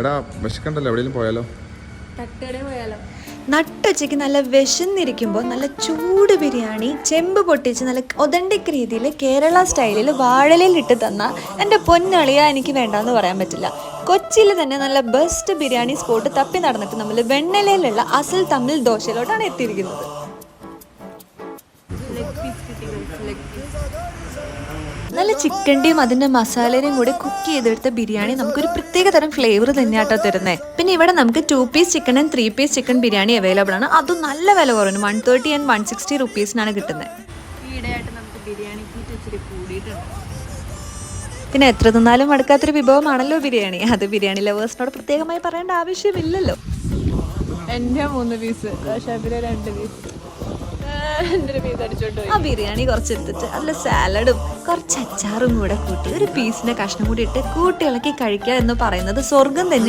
എടാ വിശക്കണ്ടല്ലോ, എവിടെയെങ്കിലും പോയാലോ? നട്ടുച്ചയ്ക്ക് നല്ല വിശന്നിരിക്കുമ്പോൾ നല്ല ചൂട് ബിരിയാണി ചെമ്പ് പൊട്ടിച്ച് നല്ല ഒതന്റിക് രീതിയിൽ കേരള സ്റ്റൈലിൽ വാഴലയിൽ ഇട്ട് തന്ന എൻ്റെ പൊന്നളിയ എനിക്ക് വേണ്ടാന്ന് പറയാൻ പറ്റില്ല. കൊച്ചിയിൽ തന്നെ നല്ല ബെസ്റ്റ് ബിരിയാണി സ്പോട്ട് തപ്പി നടന്നിട്ട് നമ്മൾ വെണ്ണലയിലുള്ള അസൽ തമിഴ് ദോശയിലോട്ടാണ് എത്തിയിരിക്കുന്നത്. നല്ല ചിക്കൻ്റെയും അതിൻ്റെ മസാലയുടെയും കൂടി കുക്ക് ചെയ്തെടുത്ത ബിരിയാണി നമുക്കൊരു പ്രത്യേക തരം ഫ്ലേവർ തന്നെയാട്ടോ തരുന്നത്. പിന്നെ ഇവിടെ നമുക്ക് 2 piece chicken and 3 piece chicken biryani available ആണ്. അതും നല്ല വില കുറവാണ്. 130 and 160 റുപ്പീസിനാണ് കിട്ടുന്നത്. പിന്നെ എത്ര തിന്നാലും മടുക്കാത്തൊരു വിഭവമാണല്ലോ ബിരിയാണി. അത് ബിരിയാണി ലവേഴ്സിനോട് പ്രത്യേകമായി പറയേണ്ട ആവശ്യമില്ലല്ലോ. എൻ്റെ 3 പീസ്, ഷാബിലെ 2 പീസ്. ആ ബിരിയാണി കുറച്ച് എടുത്തിട്ട് അതിൽ സാലഡും കുറച്ച് അച്ചാറും കൂടെ കൂട്ടി ഒരു പീസിന്റെ കഷ്ണം കൂടി ഇട്ട് കൂട്ടി ഇളക്കി കഴിക്കുക എന്ന് പറയുന്നത് സ്വർഗം തന്നെയാണ്.